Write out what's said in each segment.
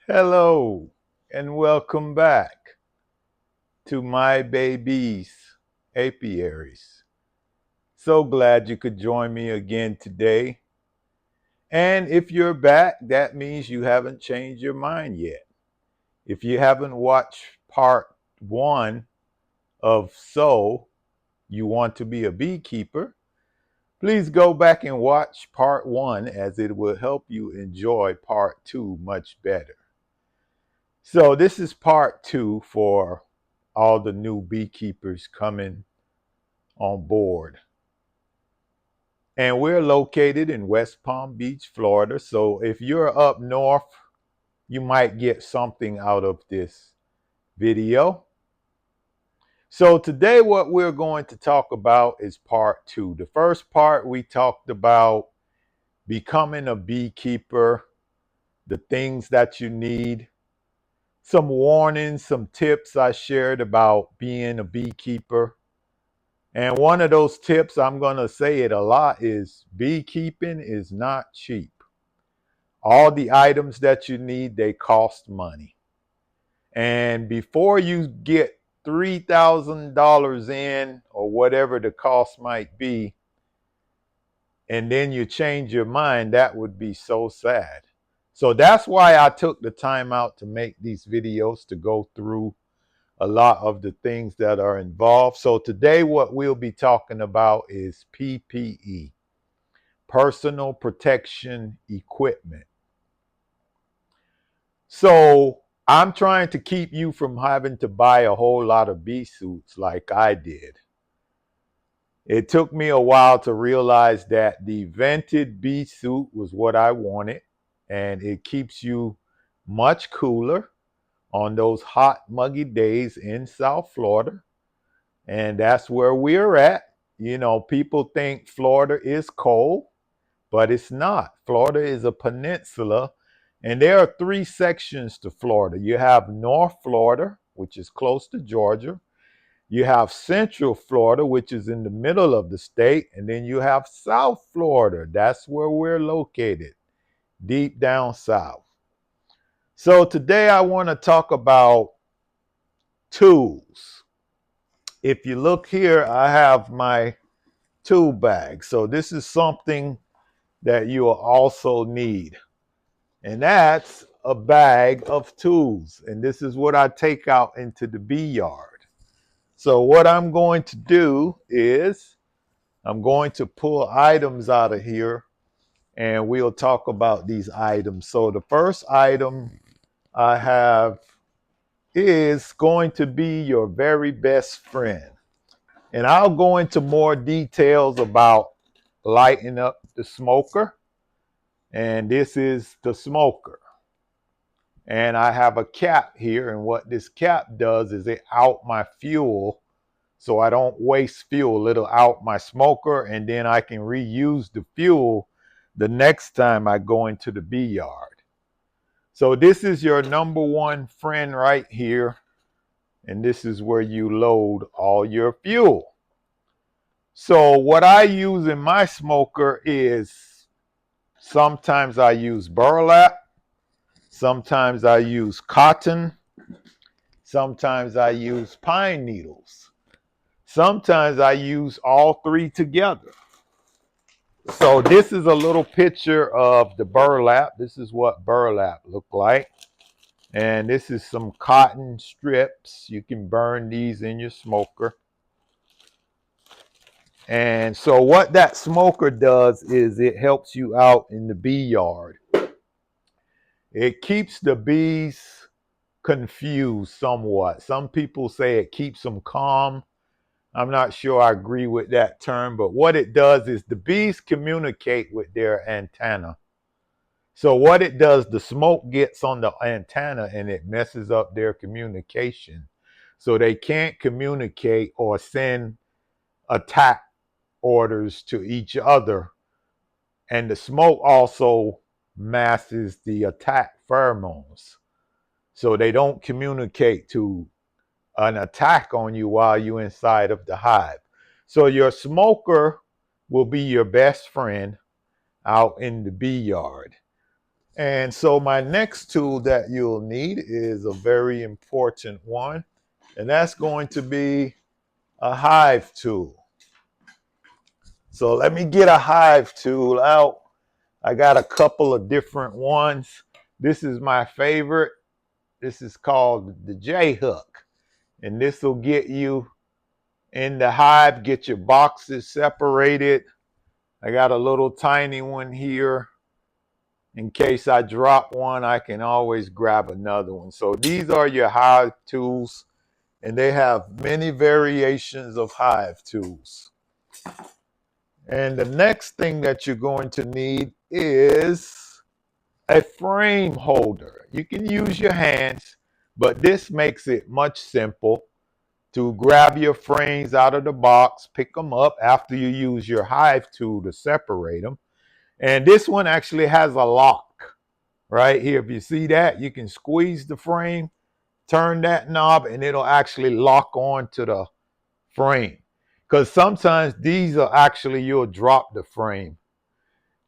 Hello and welcome back to my babies, apiaries. So glad you could join me again today. And if you're back, that means you haven't changed your mind yet. If you haven't watched part one of So You Want to Be a Beekeeper, please go back and watch part one as it will help you enjoy part two much better. So this is part two for all the new beekeepers coming on board. And we're located in West Palm Beach, Florida. So if you're up north, you might get something out of this video. So today what we're going to talk about is part two. The first part we talked about becoming a beekeeper, the things that you need, some warnings, some tips I shared about being a beekeeper. And one of those tips, I'm going to say it a lot, is beekeeping is not cheap. All the items that you need, they cost money. And before you get $3,000 in or whatever the cost might be, and then you change your mind, that would be so sad. So that's why I took the time out to make these videos, to go through a lot of the things that are involved. So today what we'll be talking about is PPE, personal protection equipment. So I'm trying to keep you from having to buy a whole lot of bee suits like I did. It took me a while to realize that the vented bee suit was what I wanted, and it keeps you much cooler on those hot, muggy days in South Florida. And that's where we're at. You know, people think Florida is cold, but it's not. Florida is a peninsula, and there are three sections to Florida. You have North Florida, which is close to Georgia. You have Central Florida, which is in the middle of the state. And then you have South Florida. That's where we're located, deep down south. So today I want to talk about tools. If you look here, I have my tool bag. So this is something that you will also need. And that's a bag of tools. And this is what I take out into the bee yard. So what I'm going to do is I'm going to pull items out of here and we'll talk about these items. So the first item I have is going to be your very best friend. And I'll go into more details about lighting up the smoker. And this is the smoker. And I have a cap here. And what this cap does is it out my fuel so I don't waste fuel. It'll out my smoker and then I can reuse the fuel the next time I go into the bee yard. So this is your number one friend right here. And this is where you load all your fuel. So what I use in my smoker is sometimes I use burlap, sometimes I use cotton, sometimes I use pine needles, sometimes I use all three together. So this is a little picture of the burlap. This is what burlap looked like. And this is some cotton strips. You can burn these in your smoker. And so what that smoker does is it helps you out in the bee yard. It keeps the bees confused somewhat. Some people say it keeps them calm. I'm not sure I agree with that term, but what it does is the bees communicate with their antenna. So what it does, the smoke gets on the antenna and it messes up their communication. So they can't communicate or send attack orders to each other. And the smoke also masks the attack pheromones. So they don't communicate to an attack on you while you're inside of the hive. So your smoker will be your best friend out in the bee yard. And so my next tool that you'll need is a very important one, and that's going to be a hive tool. So let me get a hive tool out. I got a couple of different ones. This is my favorite. This is called the J hook, and this will get you in the hive, get your boxes separated. I got a little tiny one here. In case I drop one, I can always grab another one. So these are your hive tools, and they have many variations of hive tools. And the next thing that you're going to need is a frame holder. You can use your hands, but this makes it much simple to grab your frames out of the box, pick them up after you use your hive tool to separate them. And this one actually has a lock right here. If you see that, you can squeeze the frame, turn that knob, and it'll actually lock on to the frame. Because sometimes these are actually, you'll drop the frame.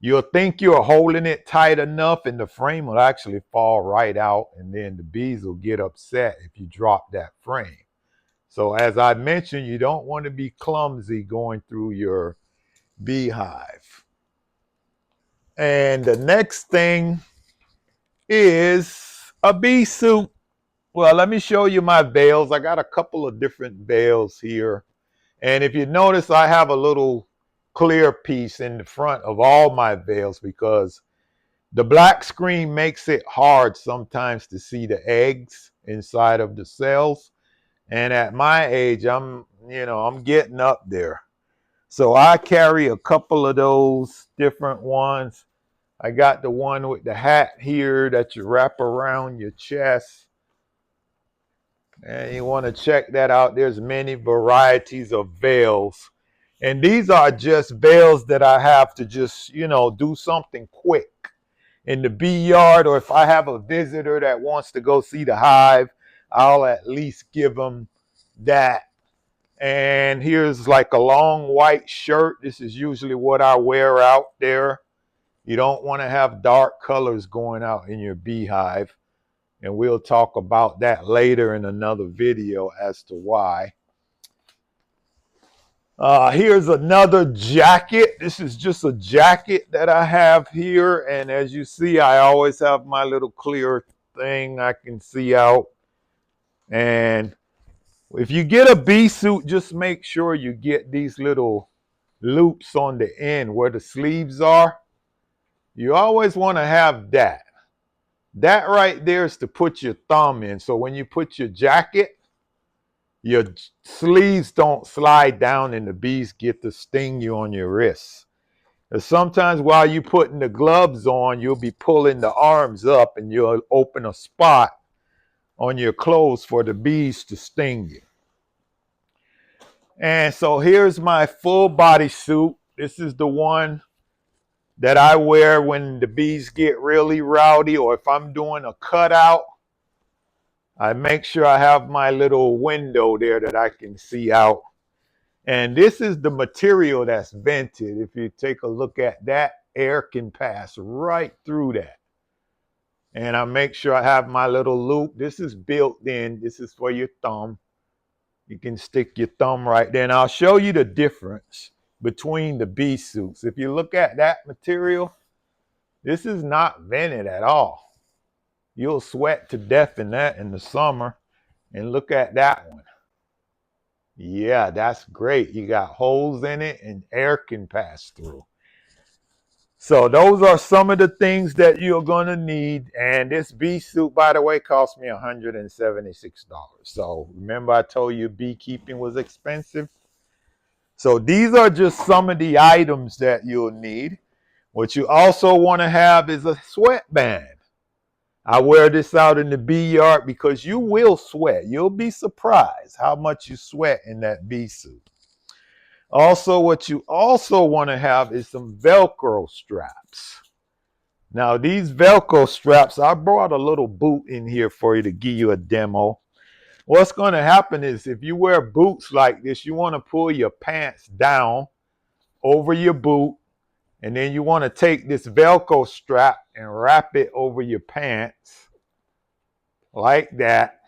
You'll think you're holding it tight enough and the frame will actually fall right out, and then the bees will get upset if you drop that frame. So as I mentioned, you don't want to be clumsy going through your beehive. And the next thing is a bee suit. Well, let me show you my veils. I got a couple of different veils here. And if you notice, I have a little clear piece in the front of all my veils because the black screen makes it hard sometimes to see the eggs inside of the cells. And at my age, I'm getting up there. So I carry a couple of those different ones. I got the one with the hat here that you wrap around your chest. And you want to check that out. There's many varieties of veils. And these are just veils that I have to just, do something quick in the bee yard, or if I have a visitor that wants to go see the hive, I'll at least give them that. And here's like a long white shirt. This is usually what I wear out there. You don't want to have dark colors going out in your beehive. And we'll talk about that later in another video as to why. Here's another jacket. This is just a jacket that I have here. And as you see, I always have my little clear thing I can see out. And if you get a bee suit, just make sure you get these little loops on the end where the sleeves are. You always want to have that. That right there is to put your thumb in. So when you put your jacket, your sleeves don't slide down and the bees get to sting you on your wrists. And sometimes while you're putting the gloves on, you'll be pulling the arms up and you'll open a spot on your clothes for the bees to sting you. And so here's my full body suit. This is the one that I wear when the bees get really rowdy, or if I'm doing a cutout, I make sure I have my little window there that I can see out. And this is the material that's vented. If you take a look at that, air can pass right through that. And I make sure I have my little loop. This is built in. This is for your thumb. You can stick your thumb right there. And I'll show you the difference between the bee suits. If you look at that material, this is not vented at all. You'll sweat to death in that in the summer. And look at that one. Yeah, that's great. You got holes in it and air can pass through. So those are some of the things that you're going to need. And this bee suit, by the way, cost me $176. So remember I told you beekeeping was expensive? So these are just some of the items that you'll need. What you also want to have is a sweatband. I wear this out in the bee yard because you will sweat. You'll be surprised how much you sweat in that bee suit. Also, what you also want to have is some Velcro straps. Now, these Velcro straps, I brought a little boot in here for you to give you a demo. What's going to happen is if you wear boots like this, you want to pull your pants down over your boot And then you want to take this Velcro strap and wrap it over your pants like that.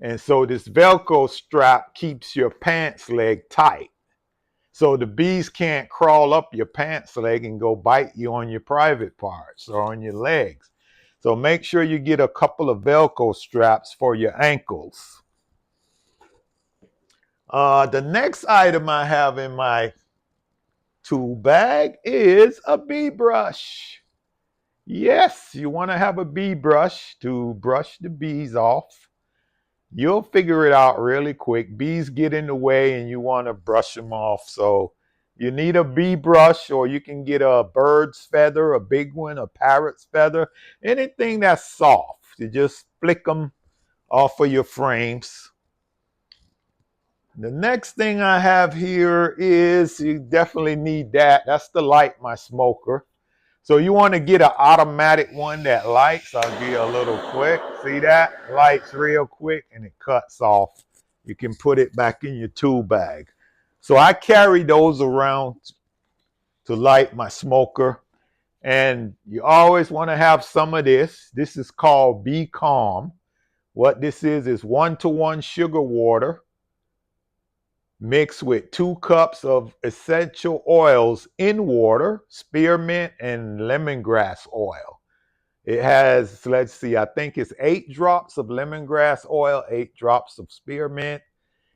And so this Velcro strap keeps your pants leg tight. So the bees can't crawl up your pants leg and go bite you on your private parts or on your legs. So make sure you get a couple of Velcro straps for your ankles. The next item I have in my tool bag is a bee brush. Yes, you want to have a bee brush to brush the bees off. You'll figure it out really quick. Bees get in the way and you want to brush them off. So you need a bee brush, or you can get a bird's feather, a big one, a parrot's feather, anything that's soft. You just flick them off of your frames. The next thing I have here is, you definitely need that. That's to light my smoker. So you want to get an automatic one that lights. I'll give you a little quick. See that? Lights real quick and it cuts off. You can put it back in your tool bag. So I carry those around to light my smoker. And you always want to have some of this. This is called Be Calm. What this is 1-to-1 sugar water mixed with 2 cups of essential oils in water, spearmint and lemongrass oil. It has, let's see, I think it's 8 drops of lemongrass oil, 8 drops of spearmint,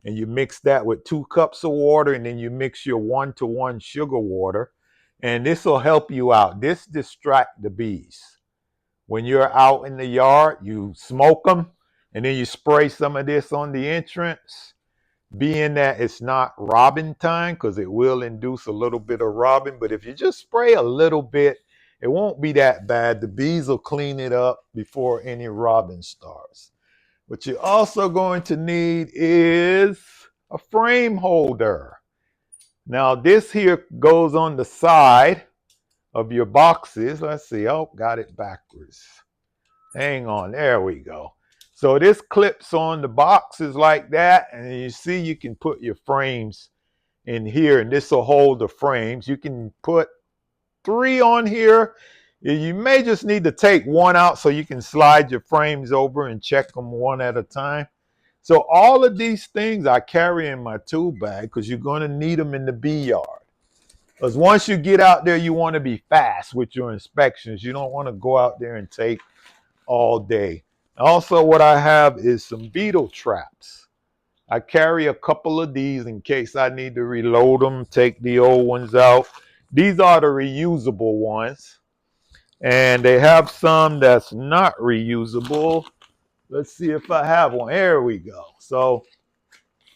and you mix that with 2 cups of water, and then you mix your 1-to-1 sugar water, and this will help you out. This distracts the bees. When you're out in the yard, you smoke them, and then you spray some of this on the entrance. Being that it's not robbing time, because it will induce a little bit of robbing, but if you just spray a little bit, it won't be that bad. The bees will clean it up before any robbing starts. What you're also going to need is a frame holder. Now this here goes on the side of your boxes. Let's see. Oh, got it backwards. Hang on. There we go. So this clips on the boxes like that, and you see you can put your frames in here, and this will hold the frames. You can put 3 on here. You may just need to take 1 out so you can slide your frames over and check them one at a time. So all of these things I carry in my tool bag because you're going to need them in the bee yard. Because once you get out there, you want to be fast with your inspections. You don't want to go out there and take all day. Also, what I have is some beetle traps. I carry a couple of these in case I need to reload them, take the old ones out. These are the reusable ones. And they have some that's not reusable. Let's see if I have one. There we go. So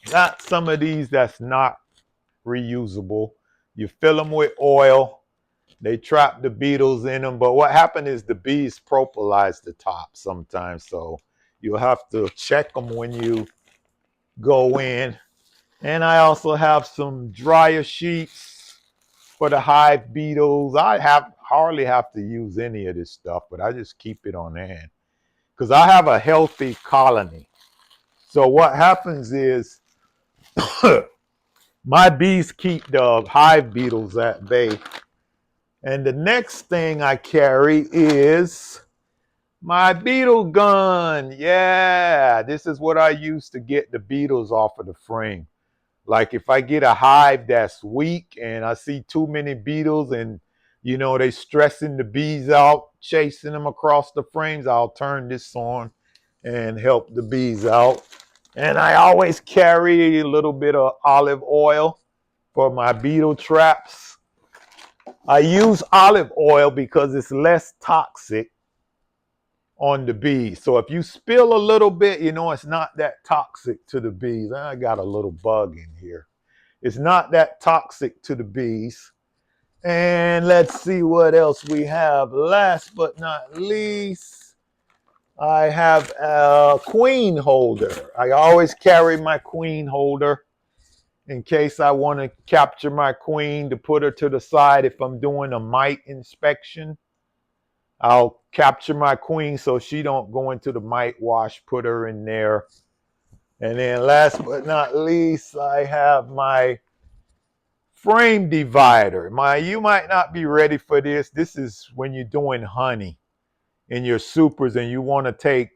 got some of these that's not reusable. You fill them with oil. They trap the beetles in them, but what happened is the bees propolize the top sometimes, so you'll have to check them when you go in. And I also have some dryer sheets for the hive beetles. I hardly have to use any of this stuff, but I just keep it on hand because I have a healthy colony. So what happens is my bees keep the hive beetles at bay. And the next thing I carry is my beetle gun. Yeah, this is what I use to get the beetles off of the frame. Like if I get a hive that's weak and I see too many beetles and, you know, they stressing the bees out, chasing them across the frames, I'll turn this on and help the bees out. And I always carry a little bit of olive oil for my beetle traps. I use olive oil because it's less toxic on the bees. So if you spill a little bit, you know, it's not that toxic to the bees. I got a little bug in here. It's not that toxic to the bees. And let's see what else we have. Last but not least, I have a queen holder. I always carry my queen holder in case I want to capture my queen to put her to the side if I'm doing a mite inspection. I'll capture my queen so she don't go into the mite wash, put her in there. And then last but not least, I have my frame divider. You might not be ready for this. This is when you're doing honey in your supers and you want to take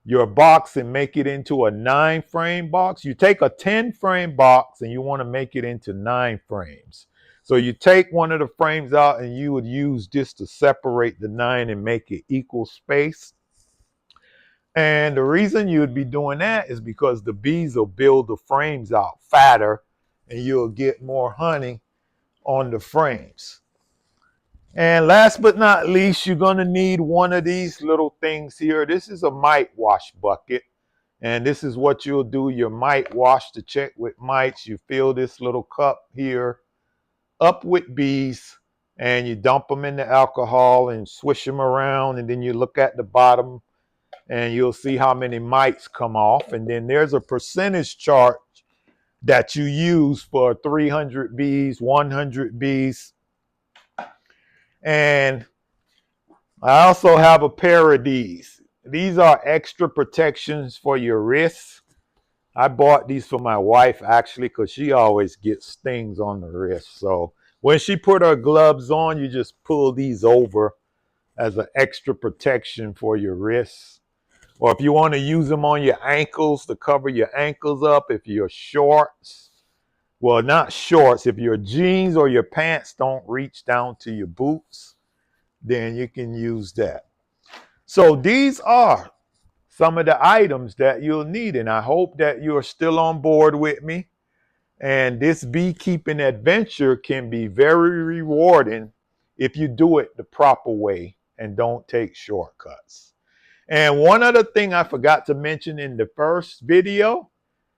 your box and make it into a 9-frame box. You take a 10-frame box and you want to make it into 9 frames. So you take one of the frames out and you would use this to separate the 9 and make it equal space. And the reason you would be doing that is because the bees will build the frames out fatter and you'll get more honey on the frames. And last but not least, you're going to need one of these little things here. This is a mite wash bucket. And this is what you'll do. Your mite wash to check with mites. You fill this little cup here up with bees and you dump them in the alcohol and swish them around. And then you look at the bottom and you'll see how many mites come off. And then there's a percentage chart that you use for 300 bees, 100 bees. And I also have a pair of these. These are extra protections for your wrists. I bought these for my wife actually because she always gets stings on the wrist. So when she put her gloves on, you just pull these over as an extra protection for your wrists. Or if you want to use them on your ankles to cover your ankles up, if your shorts, well, not shorts, if your jeans or your pants don't reach down to your boots, then you can use that. So these are some of the items that you'll need. And I hope that you're still on board with me. And this beekeeping adventure can be very rewarding if you do it the proper way and don't take shortcuts. And one other thing I forgot to mention in the first video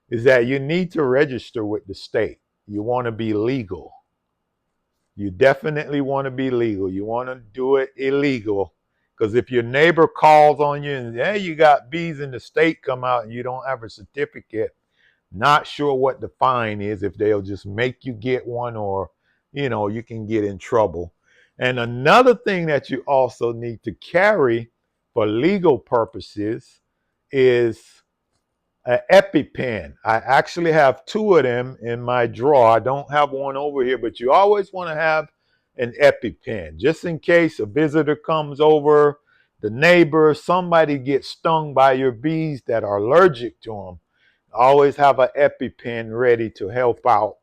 is that you need to register with the state. You want to be legal. You definitely want to be legal. You want to do it illegal. Because if your neighbor calls on you and, hey, you got bees in the state, come out and you don't have a certificate, not sure what the fine is, if they'll just make you get one or, you can get in trouble. And another thing that you also need to carry for legal purposes is an EpiPen. I actually have 2 of them in my drawer. I don't have one over here, but you always want to have an EpiPen just in case a visitor comes over, the neighbor, somebody gets stung by your bees that are allergic to them. Always have an EpiPen ready to help out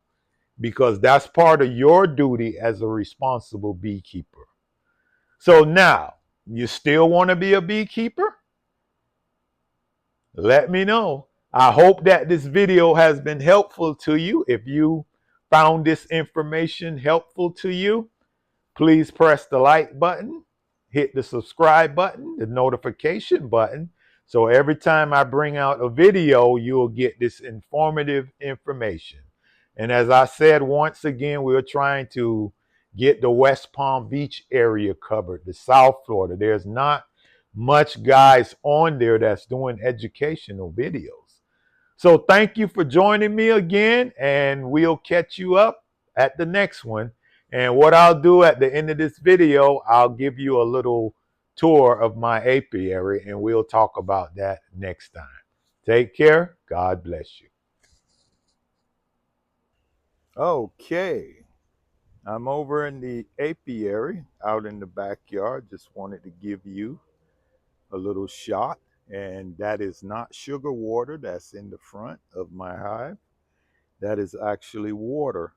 because that's part of your duty as a responsible beekeeper. So now, you still want to be a beekeeper? Let me know. I hope that this video has been helpful to you. If you found this information helpful to you, please press the like button, hit the subscribe button, the notification button. So every time I bring out a video, you'll get this informative information. And as I said, once again, we're trying to get the West Palm Beach area covered, the South Florida. There's not much guys on there that's doing educational videos. So thank you for joining me again, and we'll catch you up at the next one. And what I'll do at the end of this video, I'll give you a little tour of my apiary, and we'll talk about that next time. Take care. God bless you. Okay. I'm over in the apiary out in the backyard. Just wanted to give you a little shot. And that is not sugar water that's in the front of my hive. That is actually water.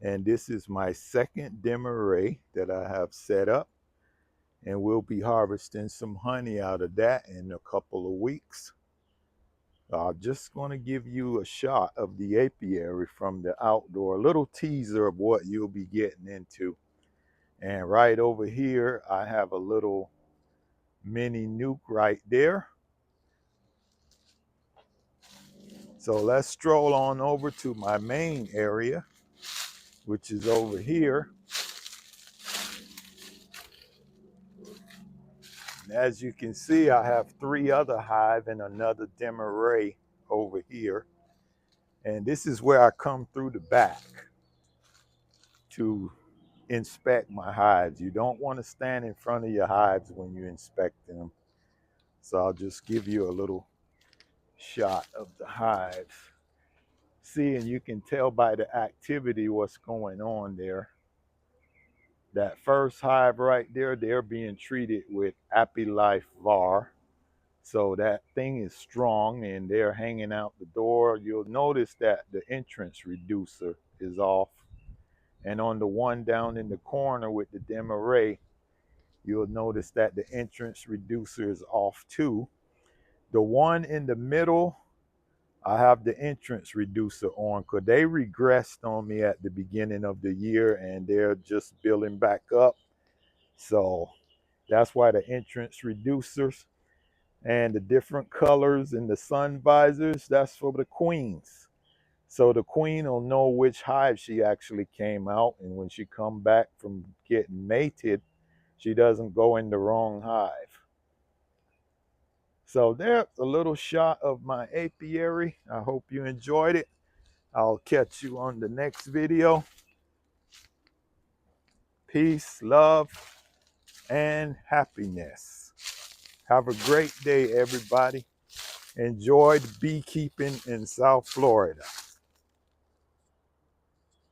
And this is my second dim array that I have set up. And we'll be harvesting some honey out of that in a couple of weeks. I'm just going to give you a shot of the apiary from the outdoor, a little teaser of what you'll be getting into. And right over here, I have a little mini nuke right there. So let's stroll on over to my main area, which is over here. And as you can see, I have 3 other hives and another dim array over here. And this is where I come through the back to inspect my hives. You don't want to stand in front of your hives when you inspect them. So I'll just give you a little shot of the hives. See, and you can tell by the activity what's going on there. That first hive right there, they're being treated with Life VAR. So that thing is strong and they're hanging out the door. You'll notice that the entrance reducer is off. And on the one down in the corner with the dim array, you'll notice that the entrance reducer is off too. The one in the middle, I have the entrance reducer on because they regressed on me at the beginning of the year and they're just building back up. So that's why the entrance reducers and the different colors and the sun visors, that's for the queens. So the queen will know which hive she actually came out, and when she come back from getting mated, she doesn't go in the wrong hive. So there's a little shot of my apiary. I hope you enjoyed it. I'll catch you on the next video. Peace, love, and happiness. Have a great day, everybody. Enjoyed beekeeping in South Florida.